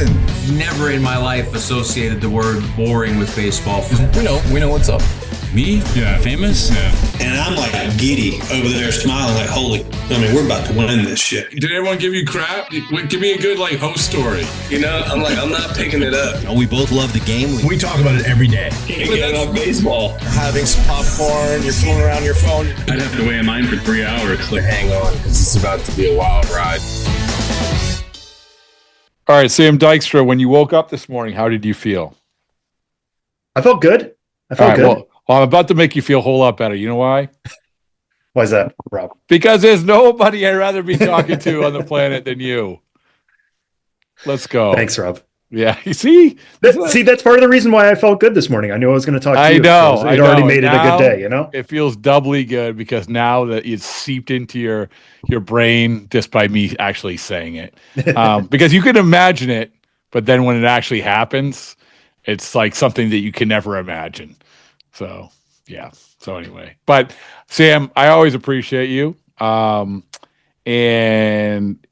listen, never in my life associated the word boring with baseball. We know what's up. Me? Yeah. Famous? Yeah. And I'm like giddy over there smiling like, we're about to win this shit. Did everyone give you crap? Give me a good host story. I'm not picking it up. We both love the game. We talk about it every day. Getting on baseball. Having some popcorn, you're fooling around your phone. I'd have to wait in line for 3 hours. Hang on, because it's about to be a wild ride. All right, Sam Dykstra, when you woke up this morning, how did you feel? I felt good. Well, I'm about to make you feel a whole lot better. You know why? Why is that, Rob? Because there's nobody I'd rather be talking to on the planet than you. Let's go. Thanks, Rob. Yeah, you see? That's part of the reason why I felt good this morning. I knew I was going to talk to you. I know. It already made it a good day, It feels doubly good because now that it's seeped into your brain just by me actually saying it. Because you can imagine it, but then when it actually happens, it's like something that you can never imagine. So, yeah. So anyway, but Sam, I always appreciate you. And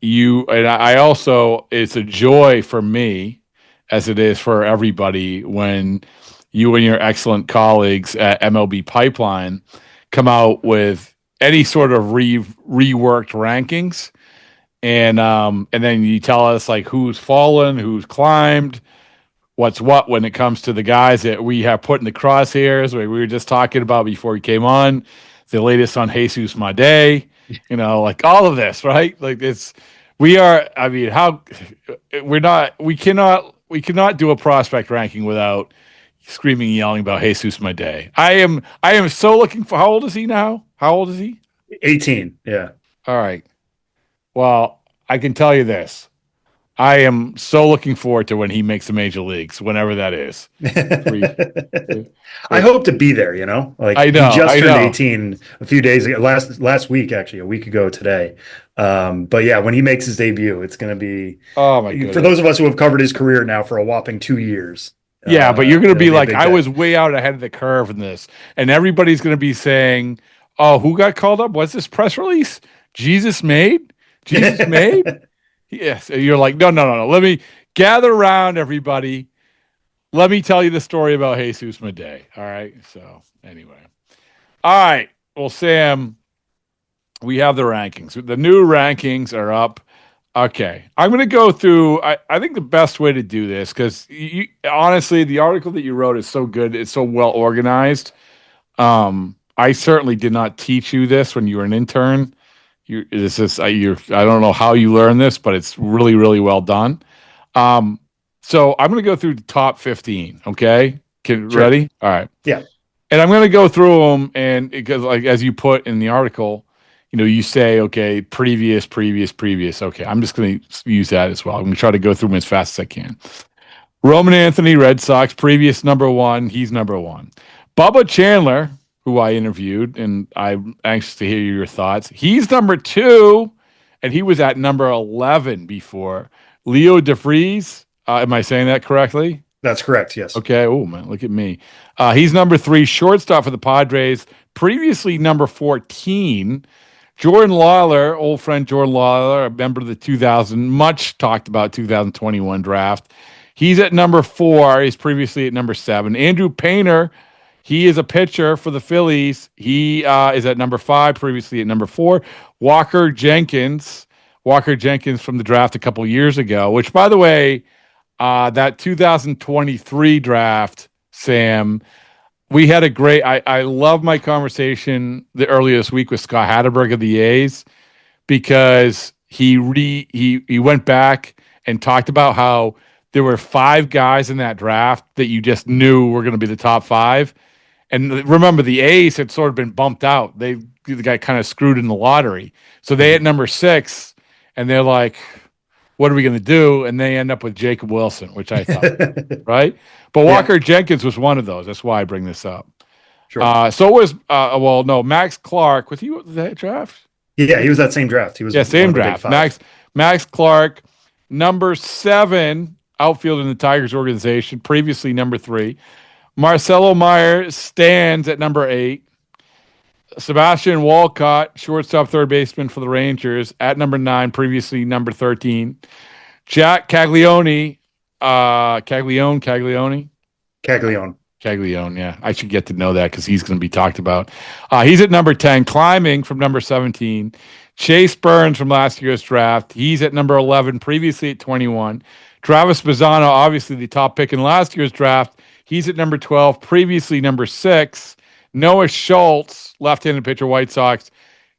I also, it's a joy for me as it is for everybody when you and your excellent colleagues at MLB Pipeline come out with any sort of reworked rankings. And then you tell us who's fallen, who's climbed, what's what when it comes to the guys that we have put in the crosshairs. We were just talking about before we came on, the latest on Jesus Made, all of this, right? We cannot do a prospect ranking without screaming and yelling about Jesus Made. I am so looking for, how old is he now? How old is he? 18. Yeah. All right. Well, I can tell you this. I am so looking forward to when he makes the major leagues, whenever that is. I hope to be there, I know. He just turned 18 a few days ago, last week, actually, a week ago today. But yeah, when he makes his debut, it's going to be, oh my goodness, for those of us who have covered his career now for a whopping 2 years. Yeah, but you're going to be like, I was way out ahead of the curve in this. And everybody's going to be saying, oh, who got called up? What's this press release? Jesus Made? Yes. You're like, no. Let me gather around, everybody. Let me tell you the story about Jesus Made. All right. So anyway. All right. Well, Sam, we have the rankings. The new rankings are up. Okay. I'm going to go through, I think the best way to do this, because honestly, the article that you wrote is so good. It's so well organized. I certainly did not teach you this when you were an intern. I don't know how you learned this, but it's really, really well done. So I'm going to go through the top 15. Okay. Sure. Ready? All right. Yeah. And I'm going to go through them. And because as you put in the article, you say, okay, previous. Okay. I'm just going to use that as well. I'm going to try to go through them as fast as I can. Roman Anthony, Red Sox, previous number 1. He's number 1. Bubba Chandler, who I interviewed, and I'm anxious to hear your thoughts. He's number 2, and he was at number 11 before. Leo DeVries, am I saying that correctly? That's correct, yes. Okay, oh man, look at me. He's number 3, shortstop for the Padres, previously number 14. Jordan Lawler, old friend Jordan Lawler, a member of the much talked about 2021 draft. He's at number 4. He's previously at number 7. Andrew Painter, he is a pitcher for the Phillies. He is at number 5, previously at number 4. Walker Jenkins from the draft a couple years ago, which, by the way, that 2023 draft, Sam, we had a great, I love my conversation earlier this week with Scott Hatterberg of the A's, because he went back and talked about how there were 5 guys in that draft that you just knew were going to be the top 5. And remember, the A's had sort of been bumped out. They got kind of screwed in the lottery. So they at number 6, and they're like, what are we going to do? And they end up with Jacob Wilson, which I thought, right? But Walker Jenkins was one of those. That's why I bring this up. Sure. So was, Max Clark. Was he that draft? Yeah, he was that same draft. He was same draft. Max Clark, number 7, outfielder in the Tigers organization, previously number 3. Marcelo Meyer stands at number 8. Sebastian Walcott, shortstop, third baseman for the Rangers, at number 9, previously number 13. Jack Caglione, Caglione. Caglione, yeah. I should get to know that because he's going to be talked about. He's at number 10, climbing from number 17. Chase Burns from last year's draft. He's at number 11, previously at 21. Travis Bazzano, obviously the top pick in last year's draft. He's at number 12, previously number 6. Noah Schultz, left-handed pitcher, White Sox.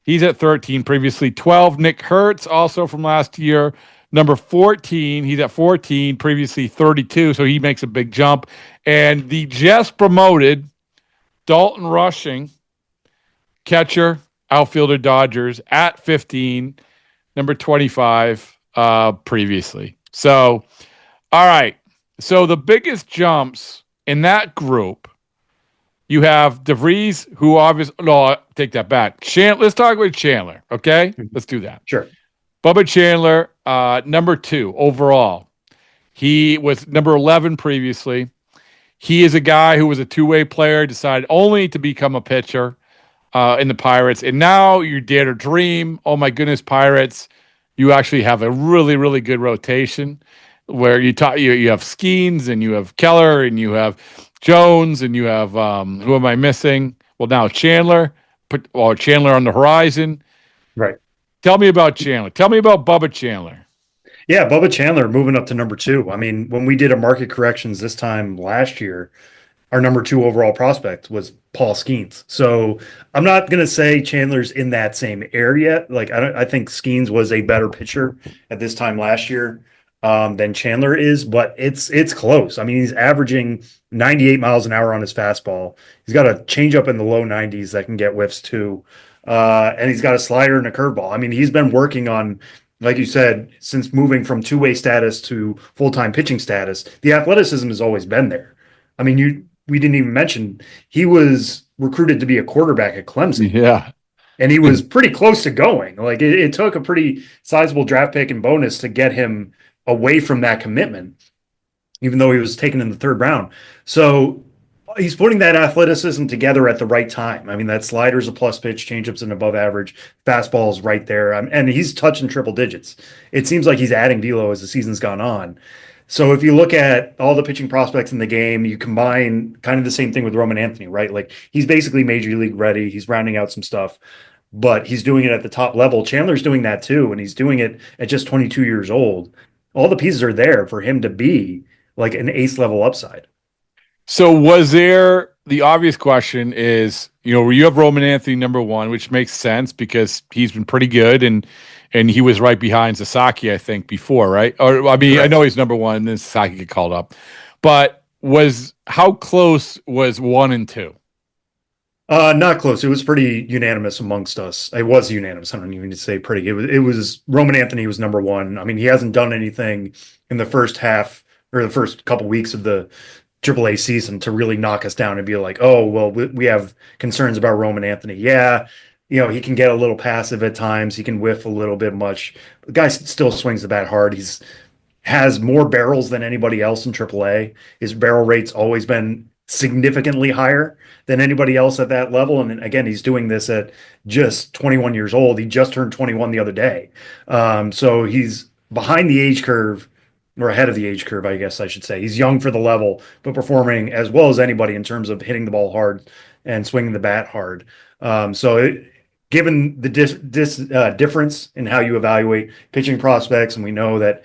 He's at 13, previously 12. Nick Hertz, also from last year, number 14. He's at 14, previously 32, so he makes a big jump. And the just promoted Dalton Rushing, catcher, outfielder, Dodgers, at 15, number 25, previously. So, all right. So the biggest jumps in that group, you have DeVries, who obviously, no, take that back. Let's talk about Chandler, okay? Let's do that. Sure. Bubba Chandler, number 2 overall. He was number 11 previously. He is a guy who was a two-way player, decided only to become a pitcher in the Pirates. And now you dare to dream. Oh, my goodness, Pirates. You actually have a really, really good rotation where you have Skeens and you have Keller and you have Jones and you have, who am I missing? Well, now Chandler. Chandler on the horizon. Right. Tell me about Chandler. Tell me about Bubba Chandler. Yeah, Bubba Chandler moving up to number 2. I mean, when we did a market corrections this time last year, our number 2 overall prospect was Paul Skeens. So I'm not going to say Chandler's in that same area. Like, I think Skeens was a better pitcher at this time last year than Chandler is, but it's close. I mean, he's averaging 98 miles an hour on his fastball. He's got a changeup in the low 90s that can get whiffs too. And he's got a slider and a curveball. I mean, he's been working on, like you said, since moving from two-way status to full-time pitching status, the athleticism has always been there. I mean, we didn't even mention he was recruited to be a quarterback at Clemson. Yeah. And he was pretty close to going. Like it took a pretty sizable draft pick and bonus to get him away from that commitment, even though he was taken in the 3rd round. So he's putting that athleticism together at the right time. I mean, that slider's a plus pitch, changeup's an above average, fastball's right there. And he's touching triple digits. It seems like he's adding velo as the season's gone on. So if you look at all the pitching prospects in the game, you combine kind of the same thing with Roman Anthony, right? Like he's basically major league ready. He's rounding out some stuff, but he's doing it at the top level. Chandler's doing that too. And he's doing it at just 22 years old. All the pieces are there for him to be like an ace level upside. So the obvious question is, you have Roman Anthony number 1, which makes sense because he's been pretty good and he was right behind Sasaki, I think, before, right? Or I mean, correct. I know he's number 1 and then Sasaki get called up. But how close was 1 and 2? Not close. It was pretty unanimous amongst us. It was unanimous. I don't even need to say pretty. It was Roman Anthony was number 1. I mean, he hasn't done anything in the first half or the first couple weeks of the AAA season to really knock us down and be like, oh, well, we have concerns about Roman Anthony. Yeah, he can get a little passive at times. He can whiff a little bit much. The guy still swings the bat hard. Has more barrels than anybody else in AAA. His barrel rate's always been significantly higher than anybody else at that level. And again, he's doing this at just 21 years old. He just turned 21 the other day. So he's behind the age curve, or ahead of the age curve, I guess I should say. He's young for the level, but performing as well as anybody in terms of hitting the ball hard and swinging the bat hard. Given the difference in how you evaluate pitching prospects, and we know that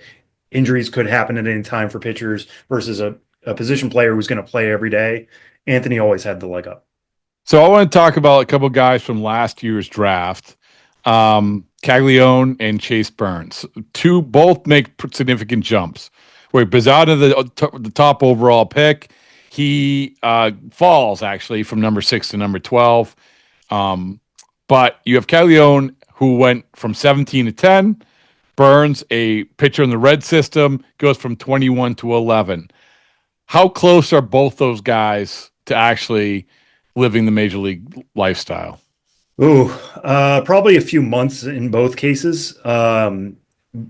injuries could happen at any time for pitchers versus a position player who's going to play every day, Anthony always had the leg up. So I want to talk about a couple guys from last year's draft. Caglione and Chase Burns. Both make significant jumps. Where Bazzano, the top overall pick, he falls actually from number 6 to number 12. But you have Caglione, who went from 17 to 10. Burns, a pitcher in the red system, goes from 21 to 11. How close are both those guys to actually living the major league lifestyle? Probably a few months in both cases.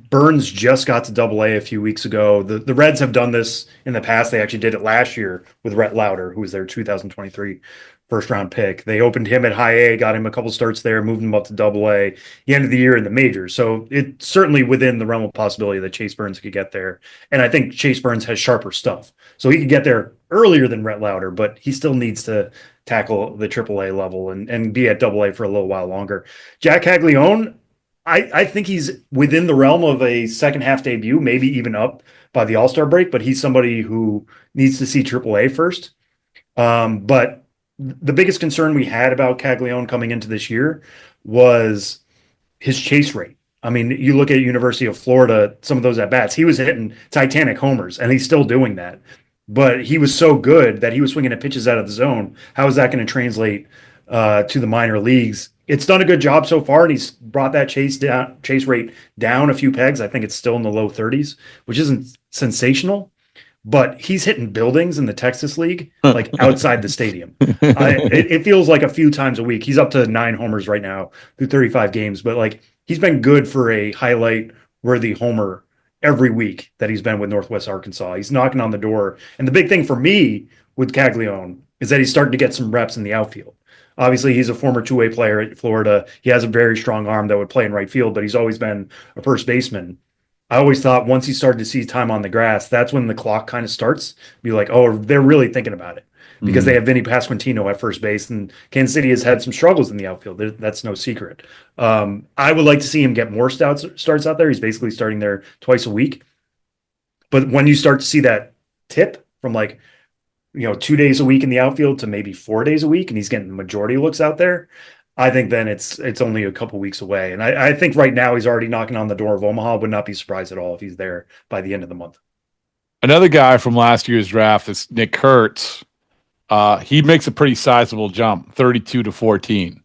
Burns just got to AA a few weeks ago. The Reds have done this in the past. They actually did it last year with Rhett Lauder, who was their 2023 first round pick. They opened him at high A, got him a couple starts there, moved him up to AA. He ended the year in the majors. So it's certainly within the realm of possibility that Chase Burns could get there. And I think Chase Burns has sharper stuff. So he could get there earlier than Rhett Lauder, but he still needs to tackle the AAA level and be at AA for a little while longer. Jack Caglione, I think he's within the realm of a second half debut, maybe even up by the All-Star break, but he's somebody who needs to see AAA first. But the biggest concern we had about Caglione coming into this year was his chase rate. I mean, you look at University of Florida, some of those at-bats, he was hitting Titanic homers, and he's still doing that. But he was so good that he was swinging at pitches out of the zone. How is that going to translate to the minor leagues? It's done a good job so far, and he's brought that chase rate down a few pegs. I think it's still in the low 30s, which isn't sensational, but he's hitting buildings in the Texas League, like outside the stadium. It feels like a few times a week. He's up to 9 homers right now through 35 games, but like he's been good for a highlight-worthy homer every week that he's been with Northwest Arkansas. He's knocking on the door. And the big thing for me with Caglione is that he's starting to get some reps in the outfield. Obviously, he's a former two-way player at Florida. He has a very strong arm that would play in right field, but he's always been a first baseman. I always thought once he started to see time on the grass, that's when the clock kind of starts. Be like, oh, they're really thinking about it because they have Vinny Pasquantino at first base, and Kansas City has had some struggles in the outfield. That's no secret. I would like to see him get more starts out there. He's basically starting there twice a week. But when you start to see that tip from 2 days a week in the outfield to maybe 4 days a week, and he's getting the majority looks out there, I think then it's only a couple weeks away. And I think right now he's already knocking on the door of Omaha. Would not be surprised at all if he's there by the end of the month. Another guy from last year's draft is Nick Kurtz. He makes a pretty sizable jump, 32 to 14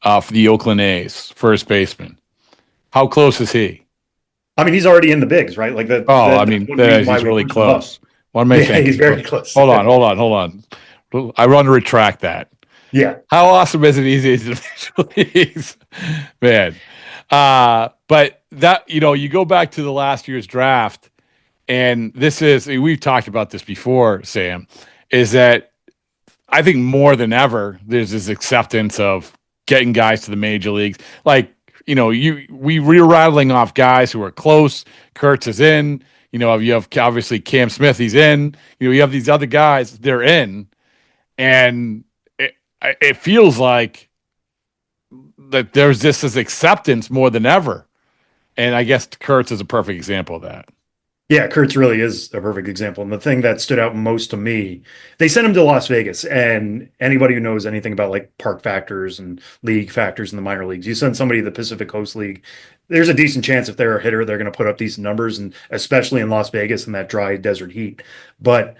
for the Oakland A's, first baseman. How close is he? I mean, he's already in the bigs, right? Like that. He's really close. He's very close. Hold on. I want to retract that. Yeah. How awesome is it easy to leagues? Man. But that, you go back to the last year's draft, and we've talked about this before, Sam, is that I think more than ever, there's this acceptance of getting guys to the major leagues. We're rattling off guys who are close. Kurtz is in. You have obviously Cam Smith, he's in. You have these other guys, they're in. And it feels like that there's this acceptance more than ever. And I guess Kurtz is a perfect example of that. Yeah, Kurtz really is a perfect example. And the thing that stood out most to me, they sent him to Las Vegas. And anybody who knows anything about park factors and league factors in the minor leagues, you send somebody to the Pacific Coast League, there's a decent chance if they're a hitter, they're going to put up decent numbers, and especially in Las Vegas in that dry desert heat. But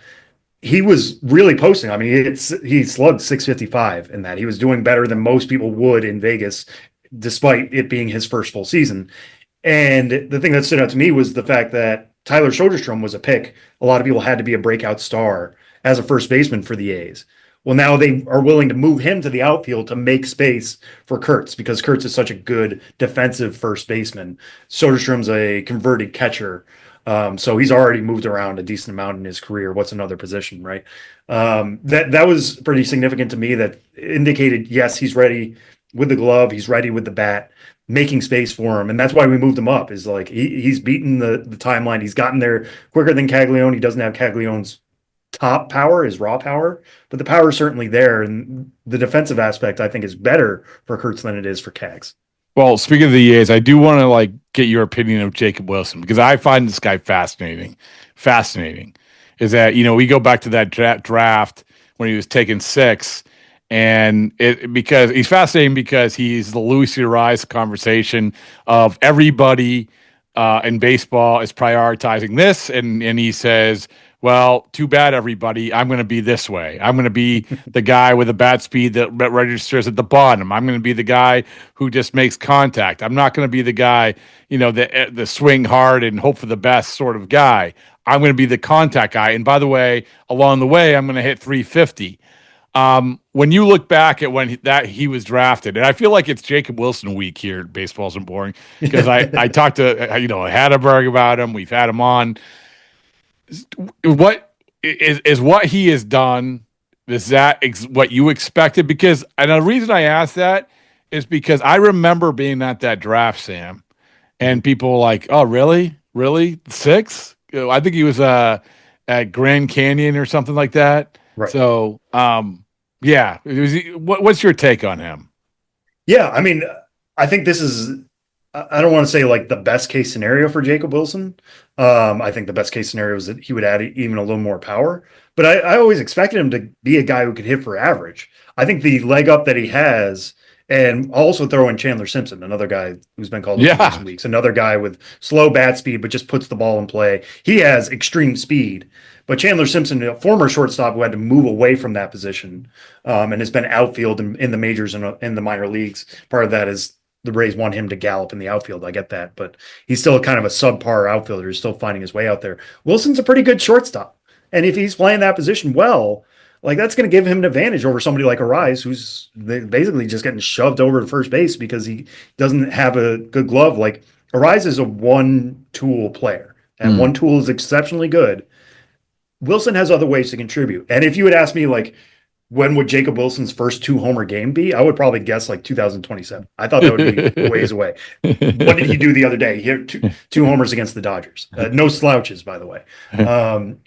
he was really posting. I mean, he slugged 655 in that. He was doing better than most people would in Vegas, despite it being his first full season. And the thing that stood out to me was the fact that Tyler Soderstrom was a pick. A lot of people had to be a breakout star as a first baseman for the A's. Well, now they are willing to move him to the outfield to make space for Kurtz because Kurtz is such a good defensive first baseman. Soderstrom's a converted catcher. So he's already moved around a decent amount in his career. What's another position, right? That was pretty significant to me. That indicated, yes, he's ready with the glove. He's ready with the bat, making space for him. And that's why we moved him up, is he's beaten the timeline. He's gotten there quicker than Caglione. He doesn't have Caglione's top power, his raw power, but the power is certainly there. And the defensive aspect, I think, is better for Kurtz than it is for Cags. Well, speaking of the A's, I do want to get your opinion of Jacob Wilson, because I find this guy fascinating. Is that, we go back to that draft when he was taken 6, and because he's fascinating because he's the Luis Urias conversation of everybody in baseball is prioritizing this, and he says, well, too bad, everybody. I'm going to be this way. I'm going to be the guy with a bat speed that registers at the bottom. I'm going to be the guy who just makes contact. I'm not going to be the guy, the swing hard and hope for the best sort of guy. I'm going to be the contact guy. And by the way, along the way, I'm going to hit 350. When you look back at when he was drafted, and I feel like it's Jacob Wilson week here at Baseball Isn't Boring, because I talked to Hatterberg about him. We've had him on. What is what he has done? Is that what you expected? Because, and the reason I ask that is because I remember being at that draft, Sam, and people were like, "Oh, really? Really? 6?" I think he was at Grand Canyon or something like that. Right. So, yeah. What's your take on him? Yeah, I mean, I think this is, I don't want to say like the best case scenario for Jacob Wilson. I think the best case scenario is that he would add even a little more power. But I always expected him to be a guy who could hit for average. I think the leg up that he has, and also throw in Chandler Simpson, another guy who's been called up in recent weeks, another guy with slow bat speed, but just puts the ball in play. He has extreme speed. But Chandler Simpson, a former shortstop who had to move away from that position and has been outfield in the majors and in the minor leagues. Part of that is the Rays want him to gallop in the outfield. I get that. But he's still kind of a subpar outfielder. He's still finding his way out there. Wilson's a pretty good shortstop. And if he's playing that position well, like that's going to give him an advantage over somebody like Arise, who's basically just getting shoved over to first base because he doesn't have a good glove. Like Arise is a one-tool player, and one tool is exceptionally good. Wilson has other ways to contribute. And if you would ask me, like, when would Jacob Wilson's first 2-homer game be? I would probably guess like 2027. I thought that would be ways away. What did he do the other day? He hit two homers against the Dodgers. No slouches, by the way.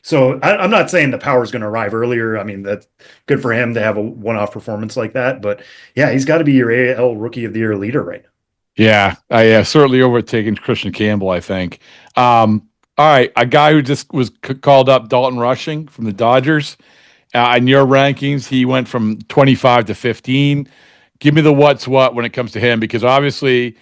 So I'm not saying the power is going to arrive earlier. I mean, that's good for him to have a one-off performance like that. But yeah, he's got to be your AL Rookie of the Year leader right now. Yeah, I certainly overtaken Christian Campbell, I think. All right, a guy who just was called up, Dalton Rushing from the Dodgers. In your rankings, he went from 25 to 15. Give me the what's what when it comes to him, because obviously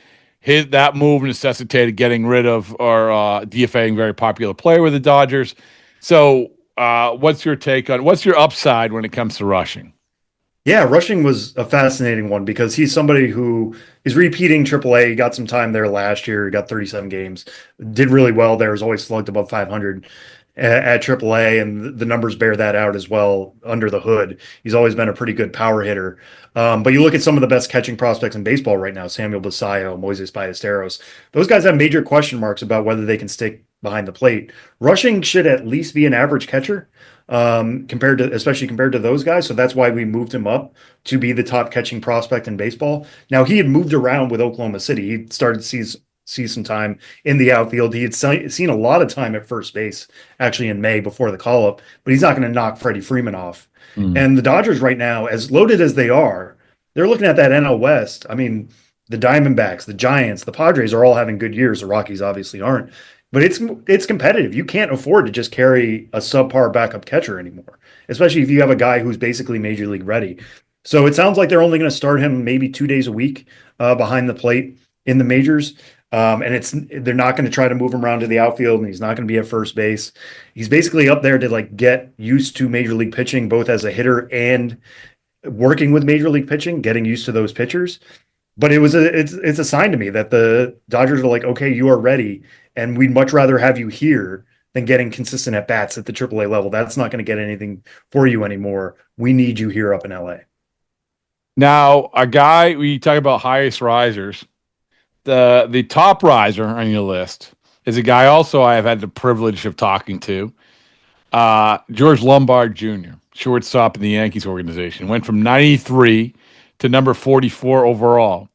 that move necessitated getting rid of or DFAing very popular player with the Dodgers. So what's your take on what's your upside when it comes to Rushing? Yeah, Rushing was a fascinating one because he's somebody who is repeating AAA. He got some time there last year. He got 37 games, did really well there. Has always slugged above 500 at AAA, and the numbers bear that out as well under the hood. He's always been a pretty good power hitter. But you look at some of the best catching prospects in baseball right now, Samuel Basallo, Moises Ballesteros. Those guys have major question marks about whether they can stick behind the plate. Rushing should at least be an average catcher. Especially compared to those guys. So that's why we moved him up to be the top catching prospect in baseball. Now, he had moved around with Oklahoma City. He started to see some time in the outfield. He had seen a lot of time at first base, actually in May before the call-up, but he's not going to knock Freddie Freeman off. And the Dodgers right now, as loaded as they are, they're looking at that NL West. I mean, the Diamondbacks, the Giants, the Padres are all having good years. The Rockies obviously aren't. But it's competitive. You can't afford to just carry a subpar backup catcher anymore, especially if you have a guy who's basically major league ready. So it sounds like they're only going to start him maybe 2 days a week behind the plate in the majors. And they're not going to try to move him around to the outfield, and he's not going to be at first base. He's basically up there to like get used to major league pitching, both as a hitter and working with major league pitching, getting used to those pitchers. But it's a sign to me that the Dodgers are like, okay, you are ready, and we'd much rather have you here than getting consistent at bats at the AAA level. That's not going to get anything for you anymore. We need you here up in LA. Now, a guy, we talk about highest risers. The top riser on your list is a guy also I have had the privilege of talking to, George Lombard Jr., shortstop in the Yankees organization. Went from 93 to number 44 overall.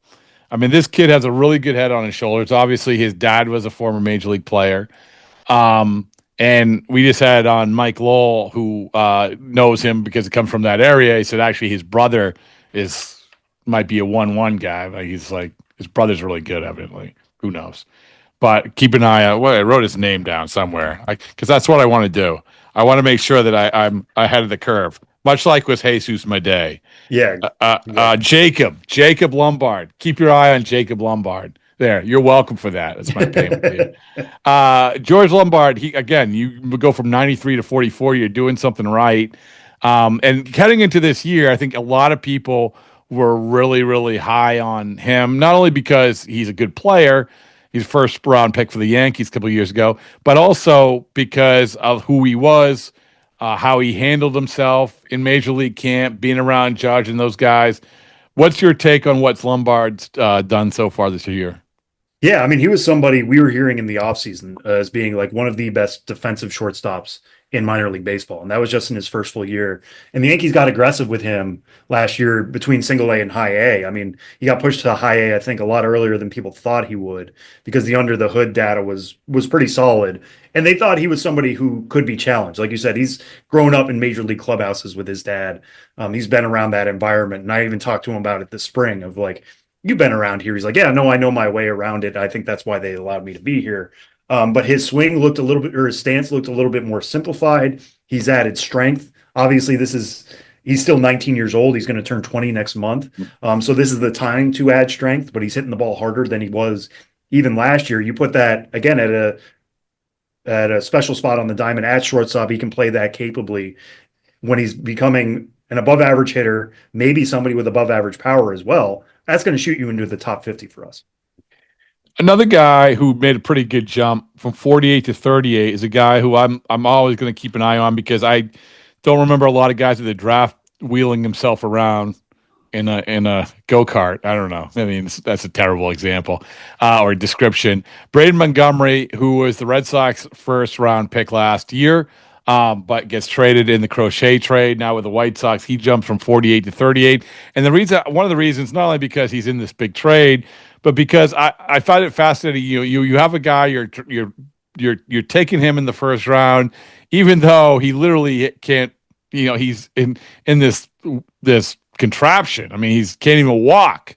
I mean, this kid has a really good head on his shoulders. Obviously, his dad was a former major league player. And we just had on Mike Lowell, who knows him because he comes from that area. He said actually his brother might be a 1-1 guy. Like he's like, his brother's really good, evidently. Who knows? But keep an eye out. Well, I wrote his name down somewhere because that's what I want to do. I want to make sure that I'm ahead of the curve, much like with Jesus Madej. Yeah. Jacob Lombard. Keep your eye on Jacob Lombard. There, you're welcome for that. That's my payment to you. George Lombard, you go from 93 to 44. You're doing something right. And heading into this year, I think a lot of people were really, really high on him, not only because he's a good player, he's first round pick for the Yankees a couple of years ago, but also because of who he was how he handled himself in Major League camp, being around Judge and those guys. What's your take on what's Lombard's done so far this year? Yeah, I mean, he was somebody we were hearing in the offseason as being like one of the best defensive shortstops in minor league baseball. And that was just in his first full year. And the Yankees got aggressive with him last year between single A and high A. I mean, he got pushed to high A, I think, a lot earlier than people thought he would because the under the hood data was pretty solid. And they thought he was somebody who could be challenged. Like you said, he's grown up in major league clubhouses with his dad. He's been around that environment. And I even talked to him about it this spring of like, you've been around here. He's like, yeah, no, I know my way around it. I think that's why they allowed me to be here. But his swing looked a little bit, or his stance looked a little bit more simplified. He's added strength. Obviously, he's still 19 years old. He's going to turn 20 next month. So this is the time to add strength, but he's hitting the ball harder than he was even last year. You put that again at a special spot on the diamond at shortstop. He can play that capably when he's becoming an above average hitter, maybe somebody with above average power as well. That's going to shoot you into the top 50 for us. Another guy who made a pretty good jump from 48 to 38 is a guy who I'm always going to keep an eye on because I don't remember a lot of guys at the draft wheeling himself around in a go-kart. I don't know. I mean, that's a terrible example or description. Braden Montgomery, who was the Red Sox first round pick last year, but gets traded in the Crochet trade. Now with the White Sox, he jumps from 48 to 38. And one of the reasons, not only because he's in this big trade, but because I find it fascinating. You have a guy you're taking him in the first round, even though he literally can't. He's in this contraption. I mean, he can't even walk.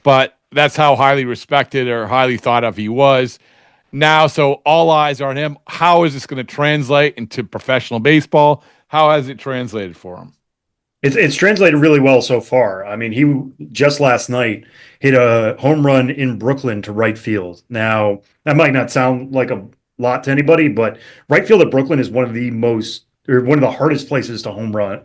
But that's how highly respected or highly thought of he was. Now, so all eyes are on him. How is this going to translate into professional baseball? How has it translated for him? It's translated really well so far. I mean, he just last night hit a home run in Brooklyn to right field. Now, that might not sound like a lot to anybody, but right field at Brooklyn is one of the hardest places to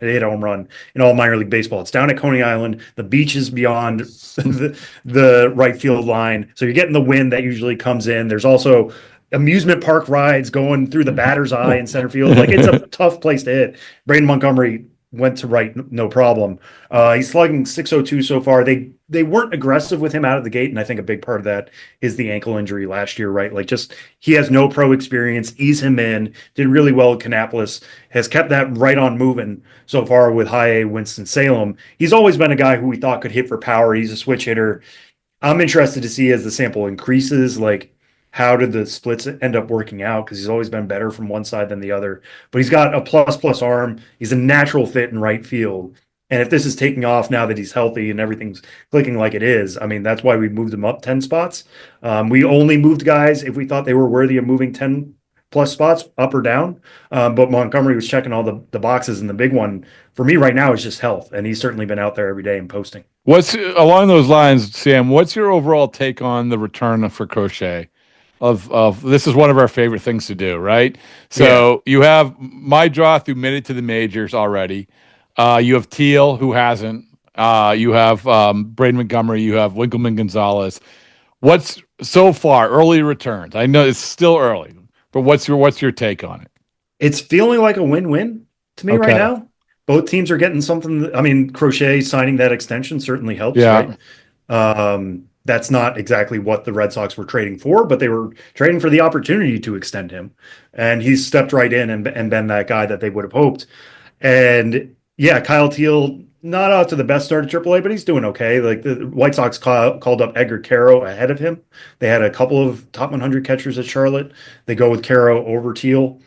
hit a home run in all minor league baseball. It's down at Coney Island. The beach is beyond the right field line. So you're getting the wind that usually comes in. There's also amusement park rides going through the batter's eye in center field. Like, it's a tough place to hit. Braden Montgomery went to right, no problem. He's slugging .602 so far. They weren't aggressive with him out of the gate, and I think a big part of that is the ankle injury last year, right? Like, just he has no pro experience. Ease him in. Did really well at Kannapolis. Has kept that right on moving so far with high A Winston-Salem. He's always been a guy who we thought could hit for power. He's a switch hitter. I'm interested to see as the sample increases, like, how did the splits end up working out? Because he's always been better from one side than the other. But he's got a plus arm. He's a natural fit in right field. And if this is taking off now that he's healthy and everything's clicking like it is, I mean, that's why we moved him up 10 spots. We only moved guys if we thought they were worthy of moving 10 plus spots up or down. But Montgomery was checking all the boxes. And the big one for me right now is just health. And he's certainly been out there every day and posting. What's along those lines, Sam, what's your overall take on the return for Crochet? Of this is one of our favorite things to do, right? So You have Mydroth, who made it to the majors already. You have Teal, who hasn't. You have Braden Montgomery. You have Winkleman Gonzalez. What's so far early returns? I know it's still early, but what's your take on it? It's feeling like a win-win to me right now. Both teams are getting something. I mean, Crochet signing that extension certainly helps, right? That's not exactly what the Red Sox were trading for, but they were trading for the opportunity to extend him. And he's stepped right in and been that guy that they would have hoped. And yeah, Kyle Teal, not out to the best start at AAA, but he's doing okay. Like, the White Sox called up Edgar Caro ahead of him. They had a couple of top 100 catchers at Charlotte. They go with Caro over Teal.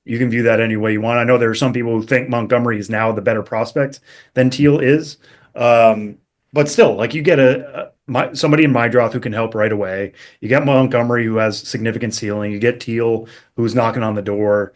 You can view that any way you want. I know there are some people who think Montgomery is now the better prospect than Teal is. But still, like, you get somebody in Mydroth who can help right away. You get Montgomery, who has significant ceiling. You get Teal, who's knocking on the door.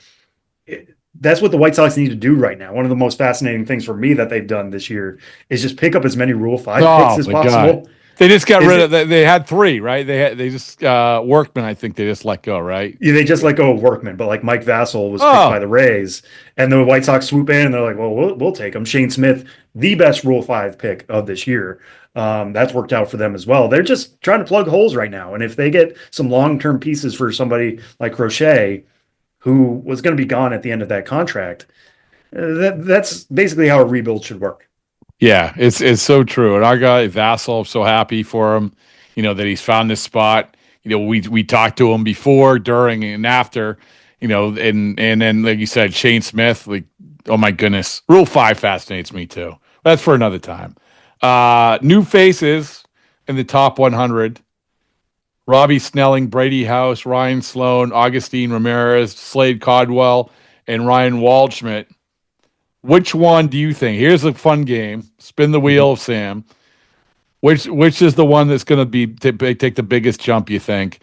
That's what the White Sox need to do right now. One of the most fascinating things for me that they've done this year is just pick up as many Rule 5 picks as possible. God. They just got rid of. They had 3, right? They just Workman. I think they just let go, right? Yeah, they just let go of Workman, but like Mike Vassell was picked by the Rays, and the White Sox swoop in and they're like, "Well, we'll take him." Shane Smith, the best Rule 5 pick of this year. That's worked out for them as well. They're just trying to plug holes right now, and if they get some long-term pieces for somebody like Crochet, who was going to be gone at the end of that contract. That's basically how a rebuild should work. Yeah, it's so true. And our guy Vassal, I'm so happy for him, that he's found this spot. We talked to him before, during, and after, and then like you said, Shane Smith, like, oh my goodness, Rule 5 fascinates me too. That's for another time. New faces in the top 100. Robbie Snelling, Brady House, Ryan Sloan, Augustine Ramirez, Slade Codwell, and Ryan Waldschmidt. Which one do you think? Here's a fun game. Spin the wheel, Sam. Which is the one that's going to take the biggest jump, you think,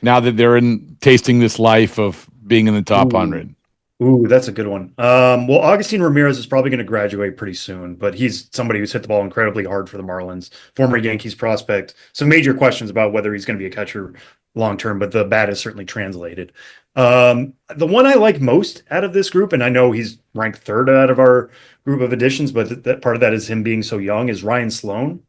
now that they're tasting this life of being in the top 100? Ooh, that's a good one. Well, Augustine Ramirez is probably going to graduate pretty soon, but he's somebody who's hit the ball incredibly hard for the Marlins, former Yankees prospect. Some major questions about whether he's going to be a catcher long term, but the bat is certainly translated. The one I like most out of this group, and I know he's ranked third out of our group of additions, but that part of that is him being so young, is Ryan Sloan.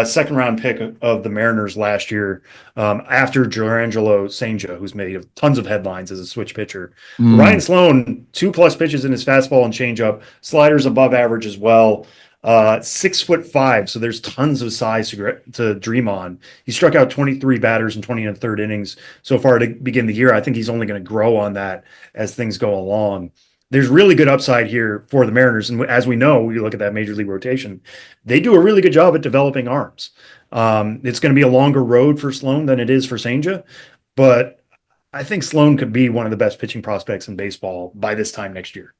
Second round pick of the Mariners last year, after Jurangelo Senja, who's made tons of headlines as a switch pitcher. Ryan Sloan, 2+ pitches in his fastball and changeup, sliders above average as well. 6'5", so there's tons of size to dream on. He struck out 23 batters in 20 and third innings so far to begin the year. I think he's only going to grow on that as things go along. There's really good upside here for the Mariners. And as we know, we look at that major league rotation, they do a really good job at developing arms. It's going to be a longer road for Sloan than it is for Senja, but I think Sloan could be one of the best pitching prospects in baseball by this time next year.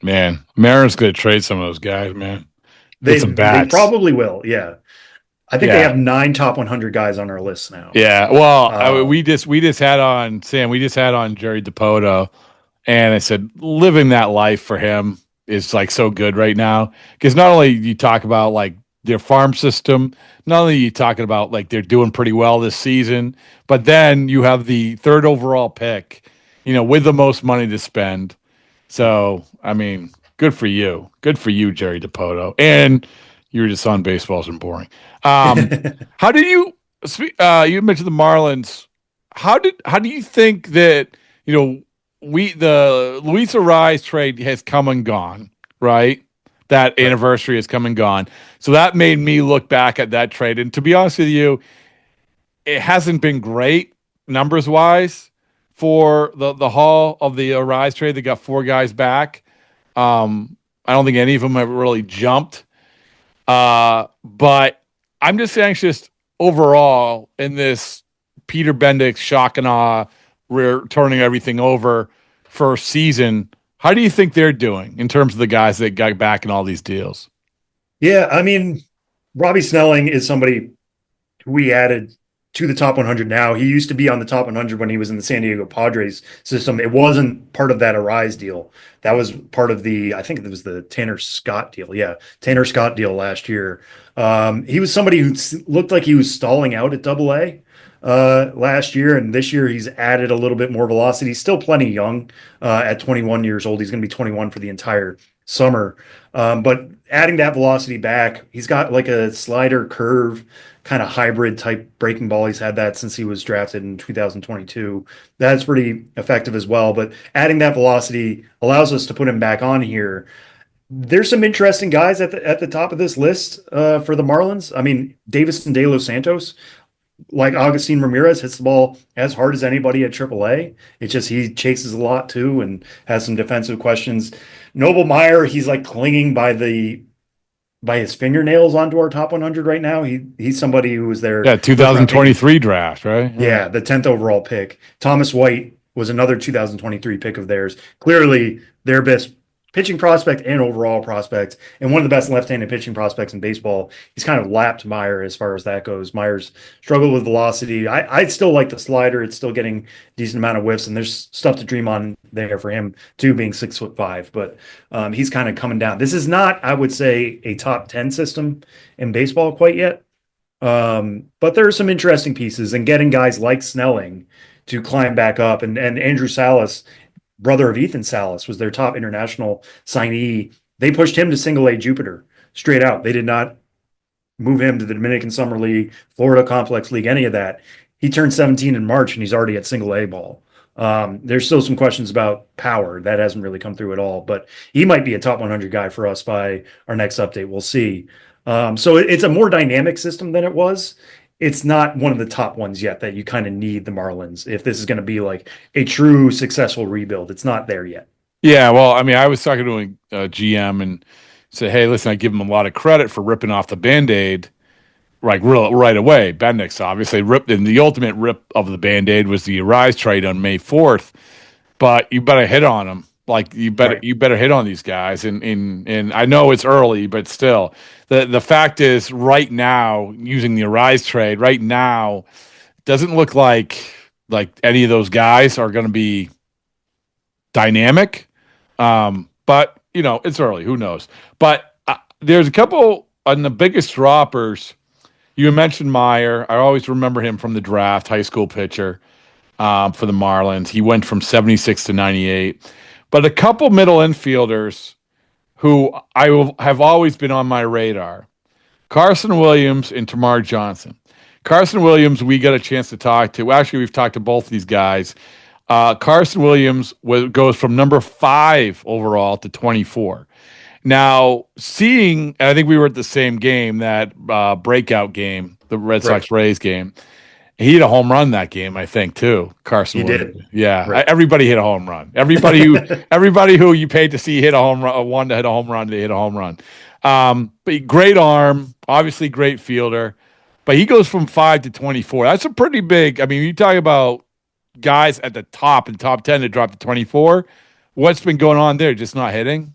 Man, Mariners going to trade some of those guys, man. They probably will, yeah. I think they have 9 top 100 guys on our list now. Yeah, well, we just had on, Sam, we just had on Jerry Dipoto. And I said, living that life for him is like so good right now. Because not only you talk about like their farm system, not only you talking about like they're doing pretty well this season, but then you have the third overall pick, with the most money to spend. So, I mean, good for you. Good for you, Jerry Dipoto. And you were just on baseball's and boring. How do you mentioned the Marlins. How do you think that, the Luis Arraez trade has come and gone, right? That anniversary has come and gone. So that made me look back at that trade. And to be honest with you, it hasn't been great numbers-wise for the haul of the Arraez trade. They got 4 guys back. I don't think any of them have really jumped. But I'm just anxious overall in this Peter Bendix shock and awe, we're turning everything over first season. How do you think they're doing in terms of the guys that got back in all these deals? Yeah, I mean, Robbie Snelling is somebody who we added to the top 100 now. He used to be on the top 100 when he was in the San Diego Padres system. It wasn't part of that Arraez deal. That was part of I think it was the Tanner Scott deal. Yeah, Tanner Scott deal last year. He was somebody who looked like he was stalling out at Double-A last year, and this year he's added a little bit more velocity. He's still plenty young at 21 years old. He's going to be 21 for the entire summer. But adding that velocity back, he's got like a slider curve kind of hybrid type breaking ball. He's had that since he was drafted in 2022. That's pretty effective as well. But adding that velocity allows us to put him back on here. There's some interesting guys at the top of this list for the Marlins. I mean, Davison De Los Santos, like Augustine Ramirez, hits the ball as hard as anybody at AAA. It's just he chases a lot too and has some defensive questions. Noble Meyer, he's like clinging by his fingernails onto our top 100 right now. He's somebody who was there. Yeah, 2023 draft, right? Yeah, the 10th overall pick. Thomas White was another 2023 pick of theirs. Clearly their best pitching prospect and overall prospect, and one of the best left-handed pitching prospects in baseball. He's kind of lapped Meyer as far as that goes. Meyer's struggled with velocity. I still like the slider. It's still getting a decent amount of whiffs, and there's stuff to dream on there for him too, being 6'5". But he's kind of coming down. This is not, I would say, a top 10 system in baseball quite yet. But there are some interesting pieces, and getting guys like Snelling to climb back up, and Andrew Salas, brother of Ethan Salas, was their top international signee. They pushed him to Single-A Jupiter straight out. They did not move him to the Dominican Summer League, Florida Complex League, any of that. He turned 17 in March, and he's already at Single-A ball. There's still some questions about power that hasn't really come through at all, but he might be a top 100 guy for us by our next update. We'll see. So it's a more dynamic system than it was. It's not one of the top ones yet that you kind of need the Marlins if this is going to be like a true successful rebuild. It's not there yet. Yeah, well, I mean, I was talking to a GM and said, "Hey, listen, I give him a lot of credit for ripping off the Band-Aid like right away. Bendix obviously ripped, and the ultimate rip of the Band-Aid was the Arise trade on May 4th. But you better hit on them. Like you better hit on these guys. And I know it's early, but still, the fact is, right now, using the Arise trade, right now, doesn't look like any of those guys are going to be dynamic. But it's early. Who knows? But there's a couple on the biggest droppers. You mentioned Meyer. I always remember him from the draft, high school pitcher for the Marlins. He went from 76 to 98. But a couple middle infielders who have always been on my radar, Carson Williams and Tamar Johnson. Carson Williams, we got a chance to talk to. Actually, we've talked to both these guys. Carson Williams goes from number 5 overall to 24. Now, and I think we were at the same game, that breakout game, the Red Sox Rays game. He hit a home run that game, I think, too. Carson Williams. Did. Yeah, right. Everybody hit a home run. Everybody who you paid to see hit a home run, one to hit a home run, they hit a home run. But great arm, obviously great fielder. But he goes from 5 to 24. That's a pretty big. I mean, you talk about guys at the top, in top 10 to drop to 24. What's been going on there? Just not hitting?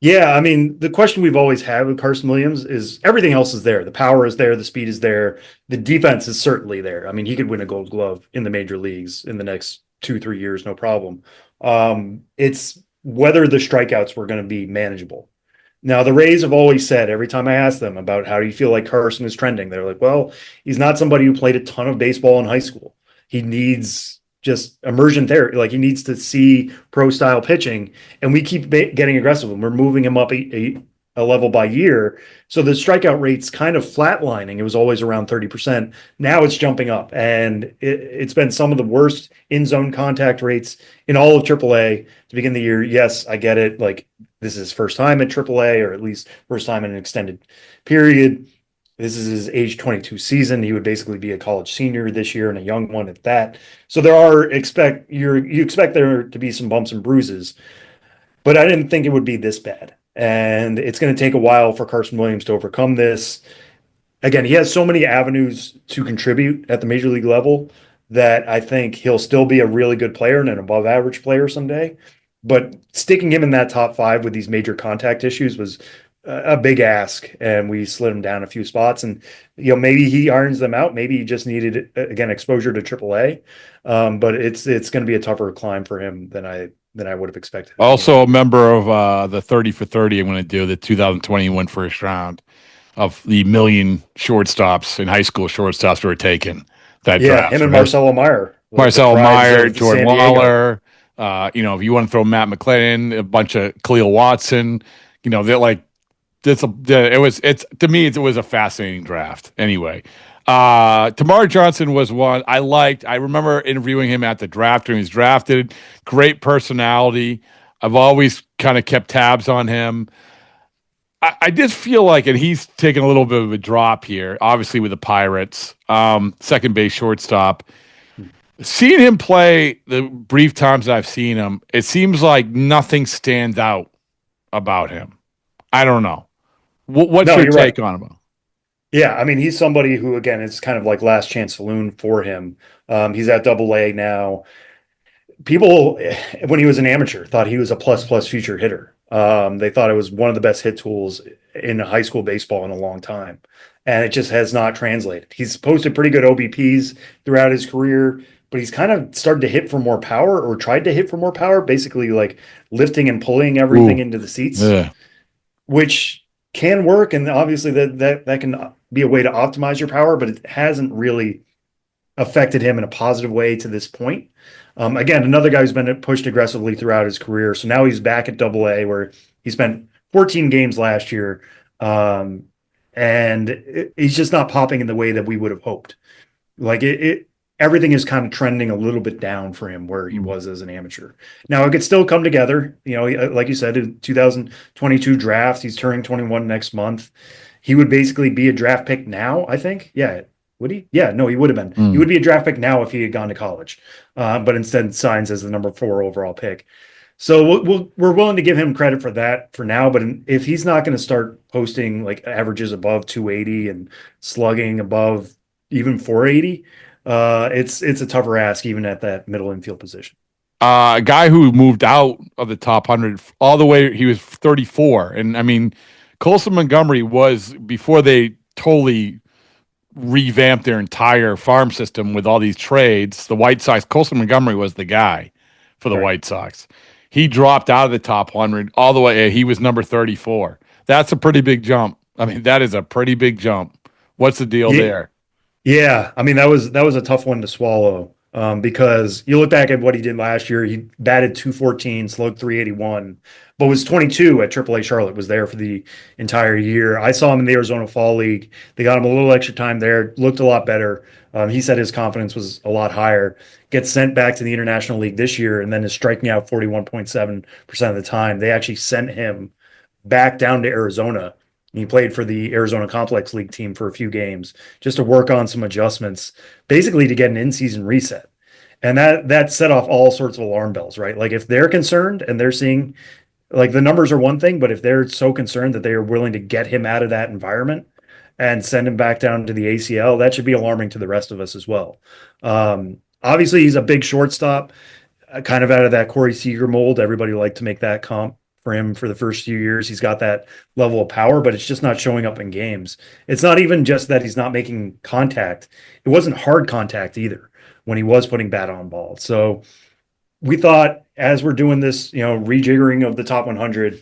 Yeah, I mean, the question we've always had with Carson Williams is everything else is there. The power is there. The speed is there. The defense is certainly there. I mean, he could win a Gold Glove in the major leagues in the next 2-3 years, no problem. It's whether the strikeouts were going to be manageable. Now, the Rays have always said, every time I ask them about how do you feel like Carson is trending, they're like, well, he's not somebody who played a ton of baseball in high school. He needs just immersion therapy. Like, he needs to see pro style pitching, and we keep getting aggressive, and we're moving him up a level by year. So the strikeout rate's kind of flatlining. It was always around 30%. Now it's jumping up, and it's been some of the worst in zone contact rates in all of AAA to begin the year. Yes, I get it. Like, this is his first time at AAA, or at least first time in an extended period. This is his age 22 season. He would basically be a college senior this year, and a young one at that. So you expect there to be some bumps and bruises, but I didn't think it would be this bad. And it's going to take a while for Carson Williams to overcome this. Again, he has so many avenues to contribute at the major league level that I think he'll still be a really good player and an above average player someday. But sticking him in that top 5 with these major contact issues was a big ask, and we slid him down a few spots. And maybe he irons them out. Maybe he just needed, again, exposure to AAA. But it's going to be a tougher climb for him than I would have expected. Also, a member of the 30 for 30. I'm going to do the 2021 first round of the million shortstops in high school shortstops who were taken. That draft. Him and Marcelo Meyer. Marcelo Meyer, Jordan Lawler. If you want to throw Matt McClellan, a bunch of Cleo Watson. They're like. It was a fascinating draft. Anyway, Tamar Johnson was one I liked. I remember interviewing him at the draft when he was drafted. Great personality. I've always kind of kept tabs on him. I just feel like, and he's taken a little bit of a drop here, obviously with the Pirates, second base shortstop. Seeing him play the brief times that I've seen him, it seems like nothing stands out about him. I don't know. What's your take on him? Yeah, I mean, he's somebody who, again, it's kind of like last chance saloon for him. He's at AA now. People, when he was an amateur, thought he was a plus future hitter. They thought it was one of the best hit tools in high school baseball in a long time. And it just has not translated. He's posted pretty good OBPs throughout his career, but he's kind of started to hit for more power, or tried to hit for more power, basically like lifting and pulling everything into the seats, which can work. And obviously that can be a way to optimize your power, but it hasn't really affected him in a positive way to this point. Again, another guy who's been pushed aggressively throughout his career. So now he's back at AA, where he spent 14 games last year. And he's just not popping in the way that we would have hoped. Like everything is kind of trending a little bit down for him where he was as an amateur. Now it could still come together. Like you said, in 2022 draft, he's turning 21 next month. He would basically be a draft pick now, I think. Yeah. Would he? Yeah, no, he would have been. He would be a draft pick now if he had gone to college, but instead signs as the number 4 overall pick. So we're willing to give him credit for that for now. But if he's not going to start posting like averages above 280 and slugging above even 480, it's a tougher ask even at that middle infield position. A guy who moved out of the top 100 all the way, he was 34. And I mean, Colson Montgomery was, before they totally revamped their entire farm system with all these trades, the White Sox, Colson Montgomery was the guy for the White Sox. He dropped out of the top 100 all the way. He was number 34. That's a pretty big jump. I mean, that is a pretty big jump. What's the deal there? Yeah, I mean, that was a tough one to swallow because you look back at what he did last year. He batted 214, slugged 381, but was 22 at AAA Charlotte, was there for the entire year. I saw him in the Arizona Fall League. They got him a little extra time there, looked a lot better. He said his confidence was a lot higher. Gets sent back to the International League this year and then is striking out 41.7% of the time. They actually sent him back down to Arizona. He played for the Arizona Complex League team for a few games just to work on some adjustments, basically to get an in-season reset. And that set off all sorts of alarm bells, right? Like if they're concerned and they're seeing, like the numbers are one thing, but if they're so concerned that they are willing to get him out of that environment and send him back down to the ACL, that should be alarming to the rest of us as well. Obviously, he's a big shortstop, kind of out of that Corey Seager mold. Everybody liked to make that comp for him for the first few years. He's got that level of power, but it's just not showing up in games. It's not even just that he's not making contact. It wasn't hard contact either when he was putting bat on ball. So we thought, as we're doing this, rejiggering of the top 100,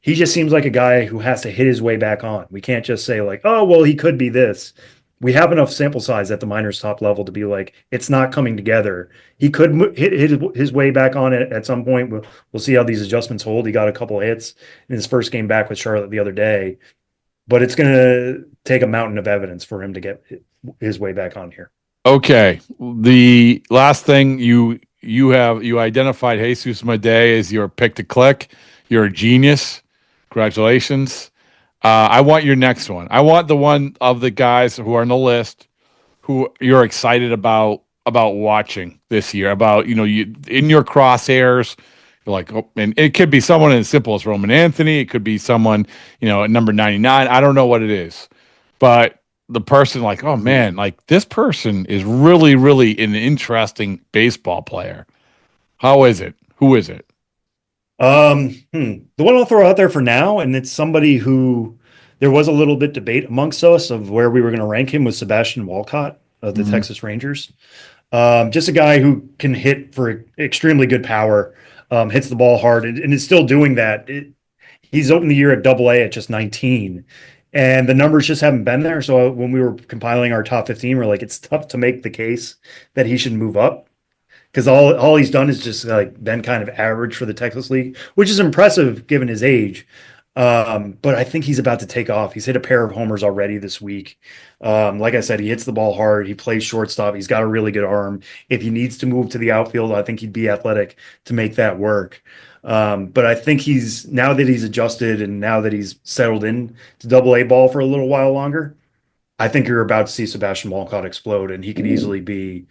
he just seems like a guy who has to hit his way back on. We can't just say like, oh, well, he could be this. We have enough sample size at the minors top level to be like, it's not coming together. He could hit his way back on it at some point. We'll see how these adjustments hold. He got a couple of hits in his first game back with Charlotte the other day, but it's going to take a mountain of evidence for him to get his way back on here. Okay. The last thing you identified Jesus Madej as your pick to click. You're a genius. Congratulations. I want your next one. I want the one of the guys who are on the list who you're excited about watching this year, about, you in your crosshairs. You're like, oh, and it could be someone as simple as Roman Anthony. It could be someone, at number 99. I don't know what it is, but the person like, oh man, like this person is really, really an interesting baseball player. How is it? Who is it? The one I'll throw out there for now, and it's somebody who there was a little bit debate amongst us of where we were going to rank him, was Sebastian Walcott of the Texas Rangers. Just a guy who can hit for extremely good power, hits the ball hard, and is still doing that. He's opened the year at AA at just 19, and the numbers just haven't been there. So when we were compiling our top 15, we're like, it's tough to make the case that he should move up, because all he's done is just like been kind of average for the Texas League, which is impressive given his age. But I think he's about to take off. He's hit a pair of homers already this week. Like I said, he hits the ball hard. He plays shortstop. He's got a really good arm. If he needs to move to the outfield, I think he'd be athletic to make that work. But I think now that he's adjusted and now that he's settled in to AA ball for a little while longer, I think you're about to see Sebastian Walcott explode, and he could easily be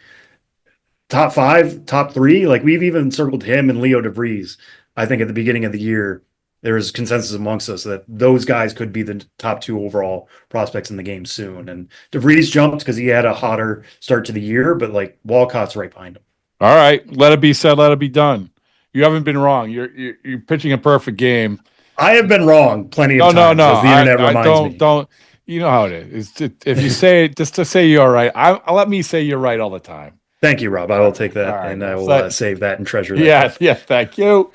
top 5, top 3. Like we've even circled him and Leo DeVries. I think at the beginning of the year, there was consensus amongst us that those guys could be the top 2 overall prospects in the game soon. And DeVries jumped because he had a hotter start to the year, but like Walcott's right behind him. All right. Let it be said, let it be done. You haven't been wrong. You're pitching a perfect game. I have been wrong plenty of times. No. As the internet reminds me. Don't. You know how it is. If you say it, just to say you're right, I'll let me say you're right all the time. Thank you, Rob. I will take that, and I will save that and treasure that. Yeah, thank you.